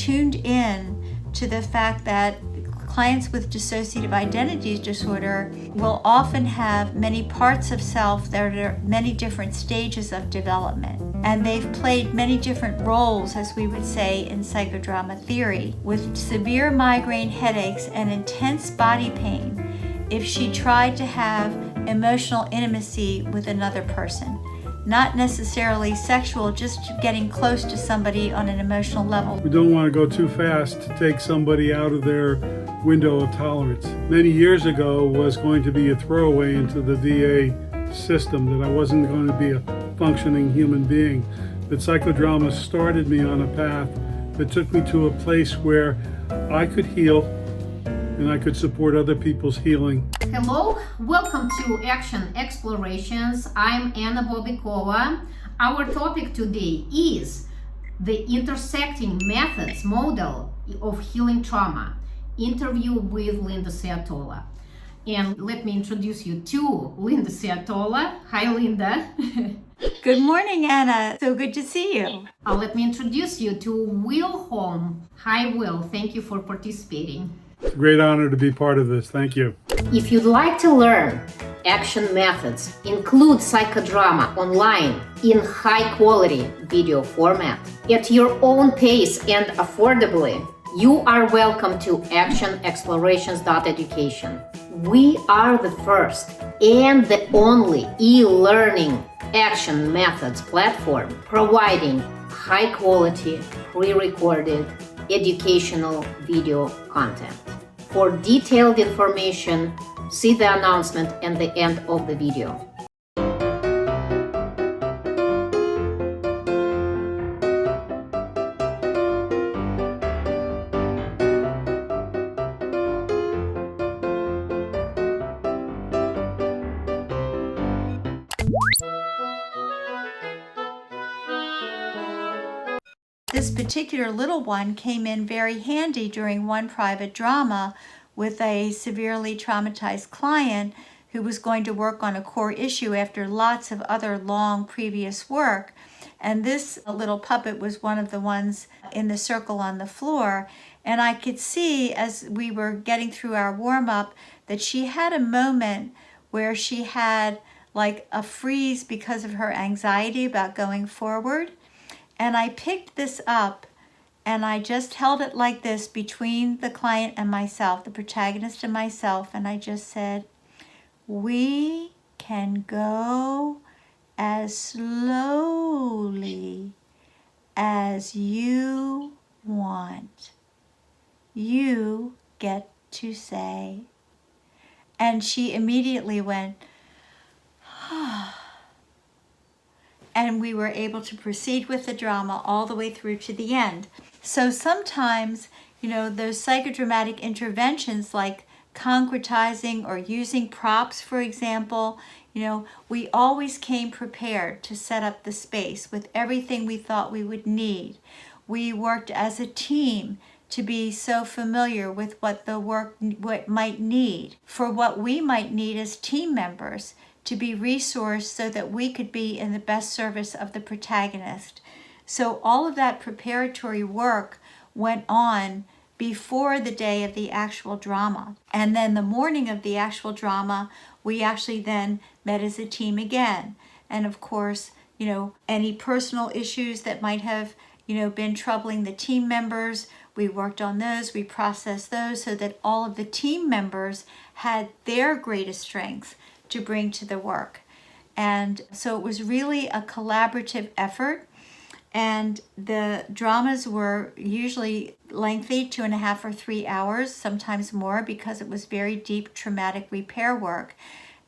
tuned in to the fact that clients with dissociative identity disorder will often have many parts of self that are many different stages of development. And they've played many different roles, as we would say in psychodrama theory, with severe migraine headaches and intense body pain if she tried to have emotional intimacy with another person. Not necessarily sexual, just getting close to somebody on an emotional level. We don't want to go too fast to take somebody out of their window of tolerance. Many years ago was going to be a throwaway into the VA system, that I wasn't going to be a functioning human being. But psychodrama started me on a path that took me to a place where I could heal and I could support other people's healing. Hello, welcome to Action Explorations. I'm Anna Bobikova. Our topic today is the intersecting methods model of healing trauma. Interview with L.Ciotola. And let me introduce you to L.Ciotola. Hi, Linda. Good morning, Anna. So good to see you. Let me introduce you to Halm. Hi, Will. Thank you for participating. It's a great honor to be part of this. Thank you. If you'd like to learn action methods, include psychodrama online in high-quality video format at your own pace and affordably, you are welcome to actionexplorations.education. We are the first and the only e-learning action methods platform providing high-quality, pre-recorded educational video content. For detailed information, see the announcement at the end of the video. This particular little one came in very handy during one private drama with a severely traumatized client who was going to work on a core issue after lots of other long previous work. And this little puppet was one of the ones in the circle on the floor. And I could see as we were getting through our warm-up that she had a moment where she had like a freeze because of her anxiety about going forward. And I picked this up and I just held it like this between the client and myself, the protagonist and myself, and I just said, we can go as slowly as you want. You get to say. And she immediately went, and we were able to proceed with the drama all the way through to the end. So sometimes, those psychodramatic interventions like concretizing or using props, for example, we always came prepared to set up the space with everything we thought we would need. We worked as a team to be so familiar with what the work might need, for what we might need as team members, to be resourced so that we could be in the best service of the protagonist. So all of that preparatory work went on before the day of the actual drama. And then the morning of the actual drama, we actually then met as a team again. And of course, any personal issues that might have, been troubling the team members, we worked on those, we processed those so that all of the team members had their greatest strengths to bring to the work. And so it was really a collaborative effort, and the dramas were usually lengthy, 2.5 or 3 hours, sometimes more, because it was very deep traumatic repair work.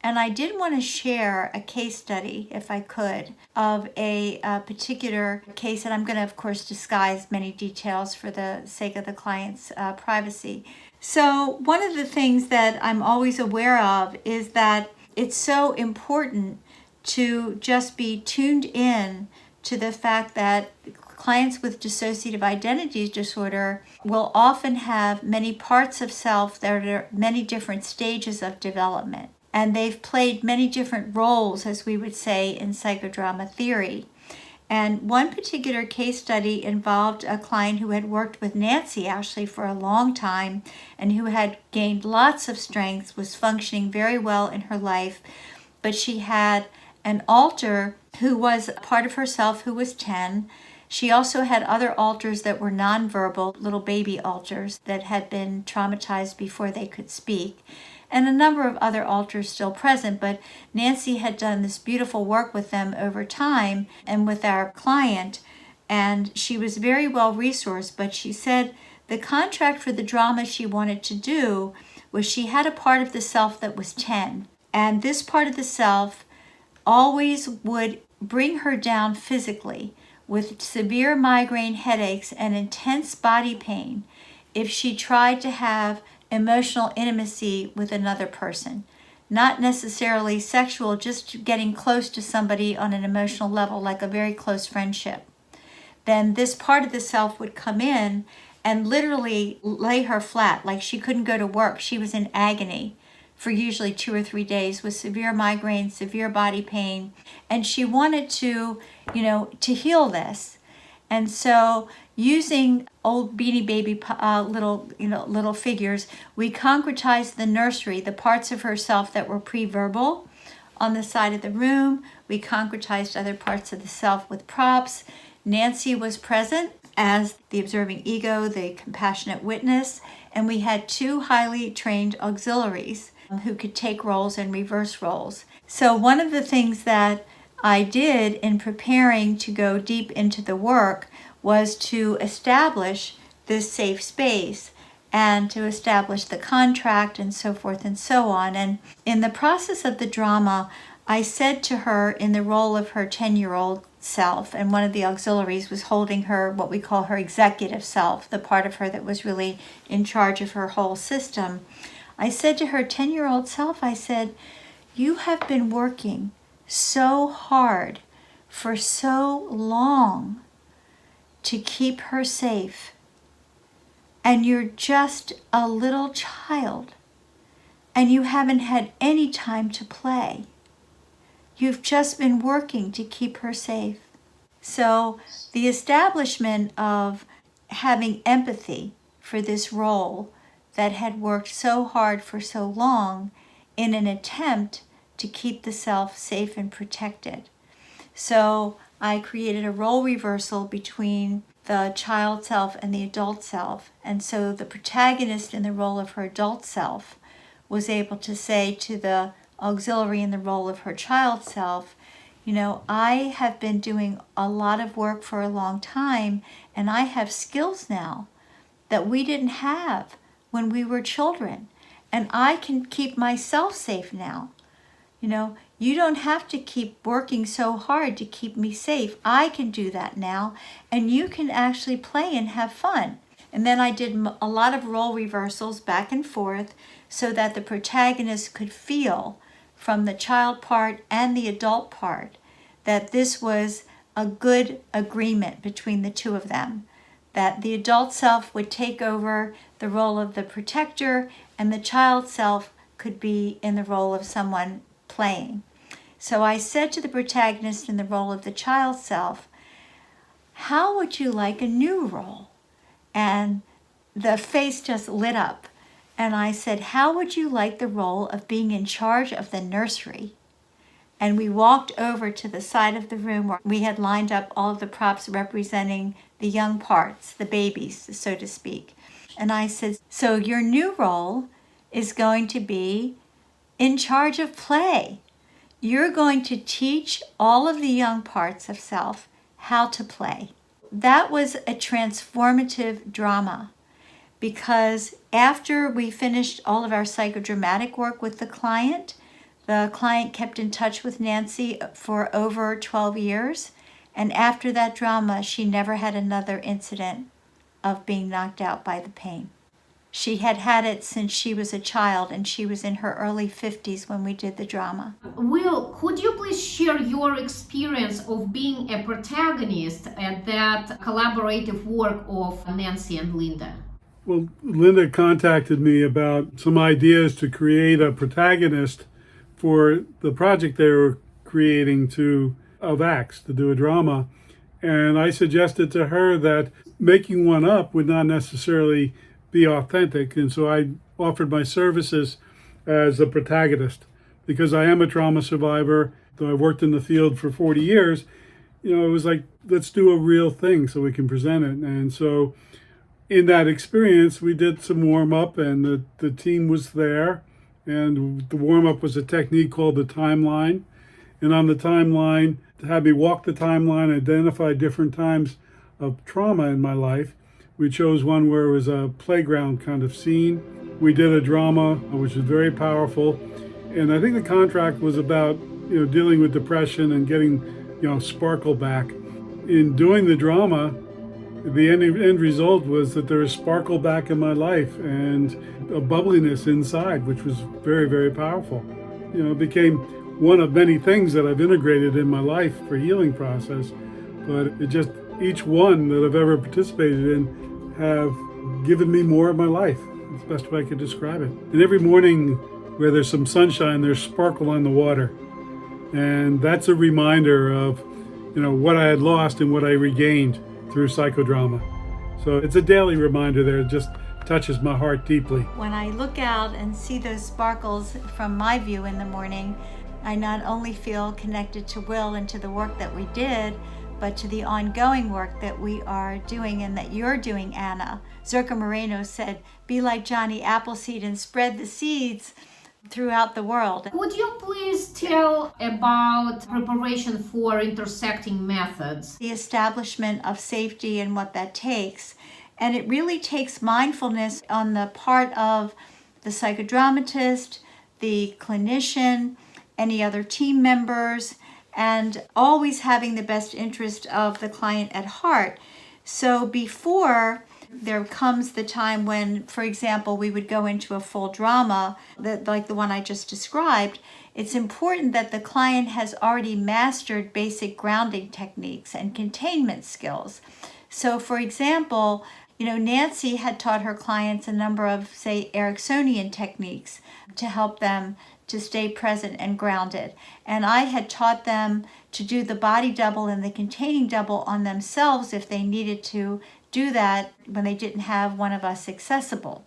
And I did want to share a case study, if I could, of a particular case, and I'm going to, of course, disguise many details for the sake of the client's privacy. So one of the things that I'm always aware of is that it's so important to just be tuned in to the fact that clients with dissociative identity disorder will often have many parts of self that are many different stages of development. And they've played many different roles, as we would say in psychodrama theory. And one particular case study involved a client who had worked with Nancy actually for a long time and who had gained lots of strength, was functioning very well in her life, but she had an alter who was part of herself who was 10. She also had other alters that were nonverbal, little baby alters that had been traumatized before they could speak, and a number of other alters still present. But Nancy had done this beautiful work with them over time and with our client, and she was very well resourced. But she said the contract for the drama she wanted to do was she had a part of the self that was 10, and this part of the self always would bring her down physically with severe migraine headaches and intense body pain if she tried to have emotional intimacy with another person. Not necessarily sexual, just getting close to somebody on an emotional level, like a very close friendship. Then this part of the self would come in and literally lay her flat, like she couldn't go to work. She was in agony for usually 2 or 3 days with severe migraine, severe body pain. And she wanted to, to heal this. And so using old Beanie Baby little figures, we concretized the nursery, the parts of herself that were pre-verbal on the side of the room. We concretized other parts of the self with props. Nancy was present as the observing ego, the compassionate witness, and we had 2 highly trained auxiliaries who could take roles and reverse roles. So one of the things that I did in preparing to go deep into the work was to establish this safe space and to establish the contract and so forth and so on. And in the process of the drama, I said to her in the role of her 10-year-old self, and one of the auxiliaries was holding her, what we call her executive self, the part of her that was really in charge of her whole system. I said to her 10-year-old self, I said, you have been working so hard for so long to keep her safe, and you're just a little child, and you haven't had any time to play. You've just been working to keep her safe. So the establishment of having empathy for this role that had worked so hard for so long in an attempt to keep the self safe and protected. So I created a role reversal between the child self and the adult self. And so the protagonist in the role of her adult self was able to say to the auxiliary in the role of her child self, I have been doing a lot of work for a long time, and I have skills now that we didn't have when we were children, and I can keep myself safe now. You don't have to keep working so hard to keep me safe. I can do that now, and you can actually play and have fun. And then I did a lot of role reversals back and forth so that the protagonist could feel from the child part and the adult part that this was a good agreement between the two of them, that the adult self would take over the role of the protector and the child self could be in the role of someone playing. So I said to the protagonist in the role of the child self, how would you like a new role? And the face just lit up. And I said, how would you like the role of being in charge of the nursery? And we walked over to the side of the room where we had lined up all of the props representing the young parts, the babies, so to speak. And I said, so your new role is going to be in charge of play. You're going to teach all of the young parts of self how to play. That was a transformative drama, because after we finished all of our psychodramatic work with the client kept in touch with Nancy for over 12 years. And after that drama, she never had another incident of being knocked out by the pain. She had had it since she was a child, and she was in her early 50s when we did the drama. Will, could you please share your experience of being a protagonist at that collaborative work of Nancy and Linda? Well, Linda contacted me about some ideas to create a protagonist for the project they were creating of acts, to do a drama. And I suggested to her that making one up would not necessarily be authentic. And so I offered my services as a protagonist. Because I am a trauma survivor, though I worked in the field for 40 years, it was like, let's do a real thing so we can present it. And so in that experience, we did some warm up, and the team was there. And the warm up was a technique called the timeline. And on the timeline, to have me walk the timeline, identify different times of trauma in my life. We chose one where it was a playground kind of scene. We did a drama, which was very powerful. And I think the contract was about, dealing with depression and getting, sparkle back. In doing the drama, the end result was that there was sparkle back in my life and a bubbliness inside, which was very, very powerful. It became one of many things that I've integrated in my life for healing process. But it just, each one that I've ever participated in have given me more of my life. That's the best way I could describe it. And every morning where there's some sunshine, there's sparkle on the water. And that's a reminder of, what I had lost and what I regained through psychodrama. So it's a daily reminder there. It just touches my heart deeply. When I look out and see those sparkles from my view in the morning, I not only feel connected to Will and to the work that we did, but to the ongoing work that we are doing and that you're doing, Anna. Zerka Moreno said, be like Johnny Appleseed and spread the seeds throughout the world. Would you please tell about preparation for intersecting methods? The establishment of safety and what that takes. And it really takes mindfulness on the part of the psychodramatist, the clinician, any other team members, and always having the best interest of the client at heart. So before there comes the time when, for example, we would go into a full drama, like the one I just described, it's important that the client has already mastered basic grounding techniques and containment skills. So, for example, Nancy had taught her clients a number of, say, Ericksonian techniques to help them to stay present and grounded. And I had taught them to do the body double and the containing double on themselves if they needed to do that when they didn't have one of us accessible.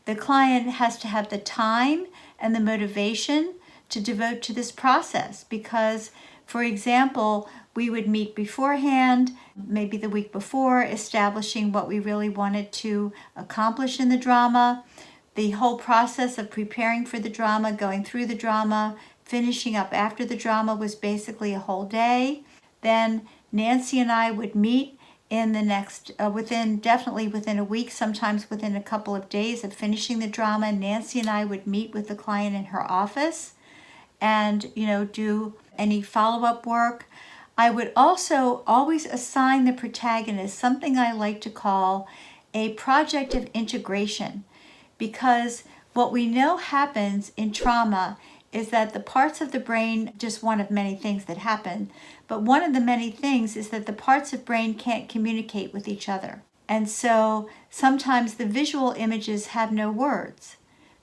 The client has to have the time and the motivation to devote to this process because, for example, we would meet beforehand, maybe the week before, establishing what we really wanted to accomplish in the drama. The whole process of preparing for the drama, going through the drama, finishing up after the drama was basically a whole day. Then Nancy and I would meet in the next, definitely within a week, sometimes within a couple of days of finishing the drama. Nancy and I would meet with the client in her office and, do any follow-up work. I would also always assign the protagonist something I like to call a project of integration, because what we know happens in trauma is that the parts of the brain, just one of many things that happen, but one of the many things is that the parts of brain can't communicate with each other. And so sometimes the visual images have no words.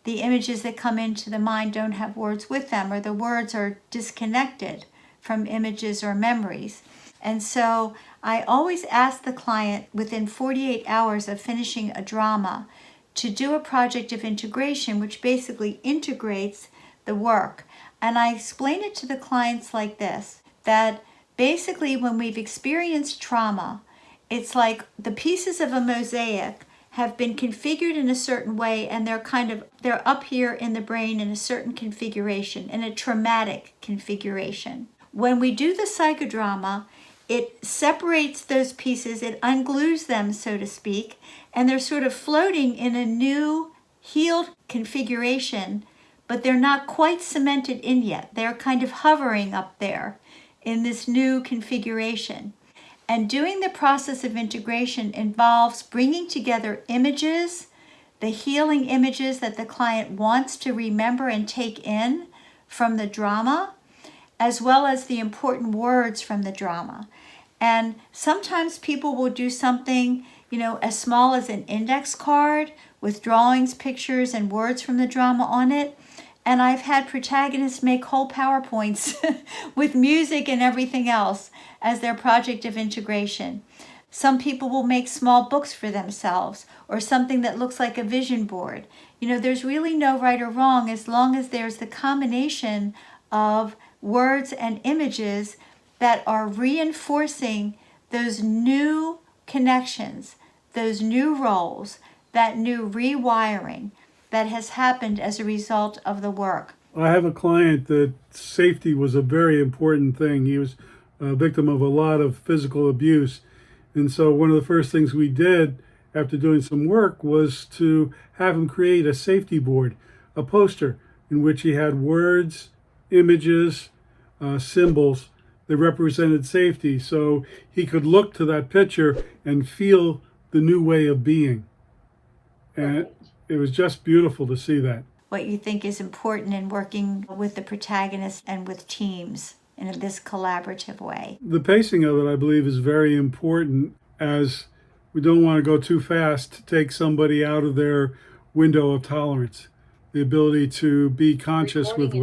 The images that come into the mind don't have words with them, or the words are disconnected from images or memories. And so I always ask the client within 48 hours of finishing a drama to do a project of integration, which basically integrates the work. And I explain it to the clients like this, that basically when we've experienced trauma, it's like the pieces of a mosaic have been configured in a certain way, and they're up here in the brain in a certain configuration, in a traumatic configuration. When we do the psychodrama, it separates those pieces, it unglues them, so to speak, and they're sort of floating in a new healed configuration, but they're not quite cemented in yet. They're kind of hovering up there in this new configuration. And doing the process of integration involves bringing together images, the healing images that the client wants to remember and take in from the drama, as well as the important words from the drama. And sometimes people will do something, as small as an index card with drawings, pictures, and words from the drama on it. And I've had protagonists make whole PowerPoints with music and everything else as their project of integration. Some people will make small books for themselves or something that looks like a vision board. There's really no right or wrong as long as there's the combination of words and images that are reinforcing those new connections, those new roles, that new rewiring that has happened as a result of the work. I have a client that safety was a very important thing. He was a victim of a lot of physical abuse. And so one of the first things we did after doing some work was to have him create a safety board, a poster in which he had words, images, symbols that represented safety. So he could look to that picture and feel the new way of being. And it was just beautiful to see that. What you think is important in working with the protagonist and with teams in this collaborative way? The pacing of it, I believe, is very important, as we don't want to go too fast to take somebody out of their window of tolerance. The ability to be conscious with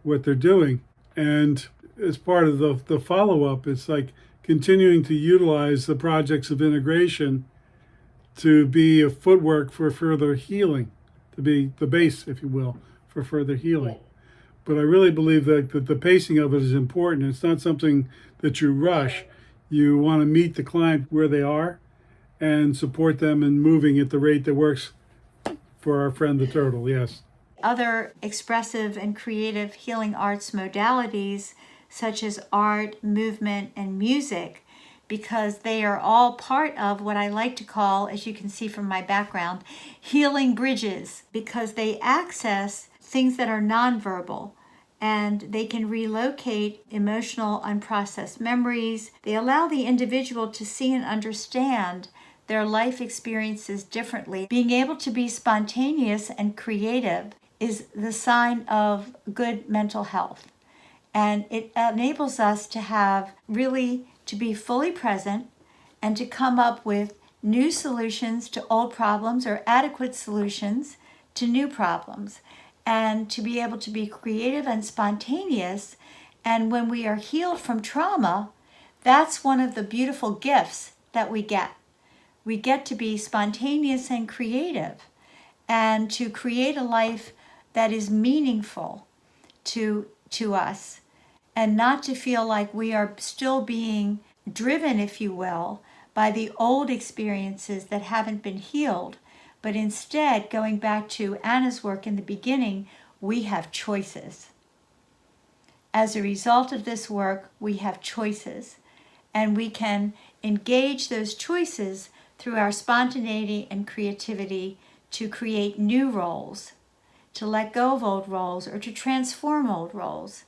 what they're doing. And as part of the follow-up, it's like continuing to utilize the projects of integration to be a footwork for further healing, to be the base, if you will, for further healing. But I really believe that the pacing of it is important. It's not something that you rush. You want to meet the client where they are and support them in moving at the rate that works for our friend the turtle, yes. Other expressive and creative healing arts modalities, such as art, movement, and music, because they are all part of what I like to call, as you can see from my background, healing bridges, because they access things that are nonverbal and they can relocate emotional unprocessed memories. They allow the individual to see and understand their life experiences differently. Being able to be spontaneous and creative is the sign of good mental health. And it enables us to be fully present and to come up with new solutions to old problems or adequate solutions to new problems, and to be able to be creative and spontaneous. And when we are healed from trauma, that's one of the beautiful gifts that we get. We get to be spontaneous and creative and to create a life that is meaningful to us, and not to feel like we are still being driven, if you will, by the old experiences that haven't been healed, but instead, going back to Anna's work in the beginning, we have choices. As a result of this work, we have choices, and we can engage those choices through our spontaneity and creativity to create new roles, to let go of old roles or to transform old roles,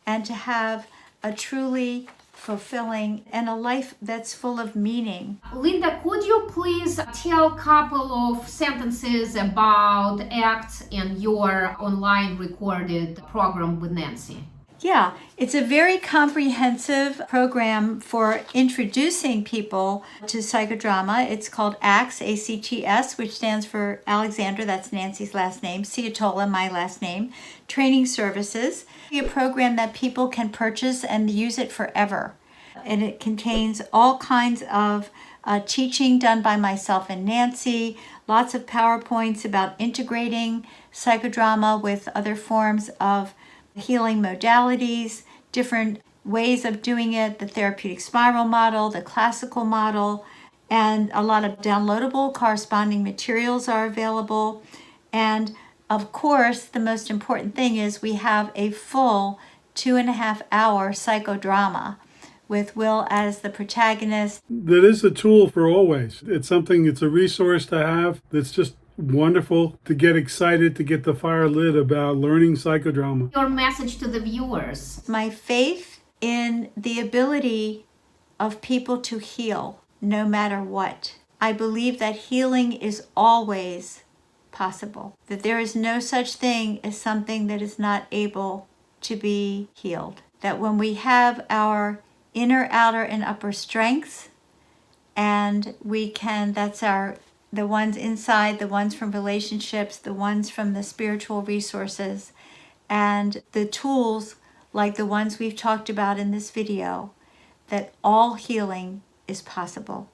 and to have a truly fulfilling and a life that's full of meaning. Linda, could you please tell a couple of sentences about ACT and your online recorded program with Nancy? Yeah, it's a very comprehensive program for introducing people to psychodrama. It's called ACTS, A-C-T-S, which stands for Alexandra, that's Nancy's last name, L.Ciotola, my last name, Training Services. A program that people can purchase and use it forever. And it contains all kinds of teaching done by myself and Nancy, lots of PowerPoints about integrating psychodrama with other forms of healing modalities, different ways of doing it, the therapeutic spiral model, the classical model, and a lot of downloadable corresponding materials are available. And of course, the most important thing is we have a full 2.5-hour psychodrama with Will as the protagonist. That is a tool for always. It's a resource to have that's just wonderful to get excited, to get the fire lit about learning psychodrama. Your message to the viewers. My faith in the ability of people to heal no matter what. I believe that healing is always possible, that there is no such thing as something that is not able to be healed. That when we have our inner, outer, and upper strengths, and that's the ones inside, the ones from relationships, the ones from the spiritual resources, and the tools like the ones we've talked about in this video, that all healing is possible.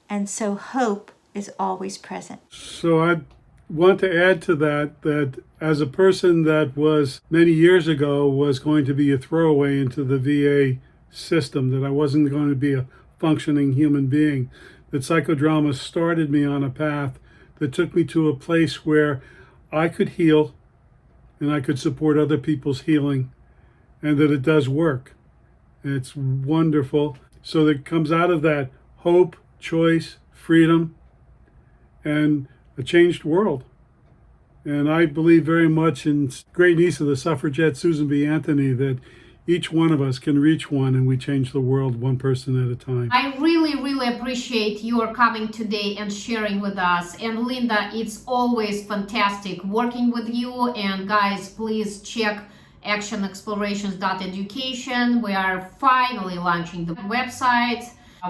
And so hope is always present. So I want to add to that as a person that was many years ago was going to be a throwaway into the VA system, that I wasn't going to be a functioning human being, that psychodrama started me on a path that took me to a place where I could heal and I could support other people's healing, and that it does work. And it's wonderful. So that comes out of that hope, choice, freedom, and a changed world. And I believe very much in great niece of the suffragette, Susan B. Anthony, that each one of us can reach one, and we change the world one person at a time. I really, really appreciate your coming today and sharing with us. And Linda, it's always fantastic working with you. And guys, please check actionexplorations.education. We are finally launching the website.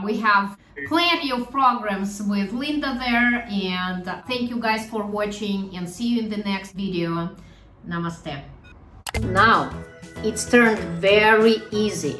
We have plenty of programs with Linda there. And thank you guys for watching, and see you in the next video. Namaste. Now, it's turned very easy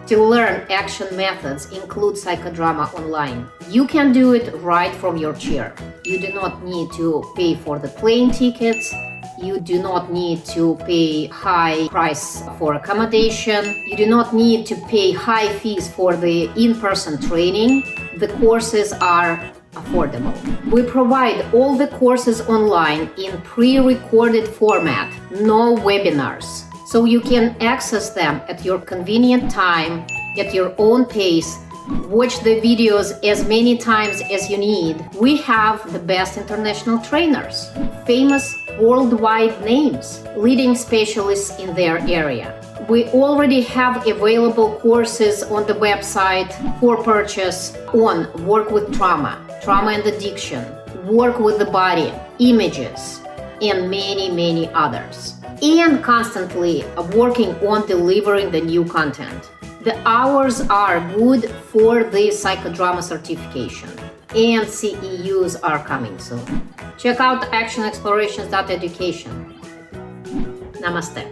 to learn action methods, include psychodrama online. You can do it right from your chair. You do not need to pay for the plane tickets. You do not need to pay high price for accommodation. You do not need to pay high fees for the in-person training. The courses are affordable. We provide all the courses online in pre-recorded format, no webinars. So you can access them at your convenient time, at your own pace. Watch the videos as many times as you need. We have the best international trainers, famous worldwide names, leading specialists in their area. We already have available courses on the website for purchase on work with trauma, trauma and addiction, work with the body, images, and many, many others. And constantly working on delivering the new content. The hours are good for the psychodrama certification, and CEUs are coming soon. Check out actionexplorations.education. Namaste.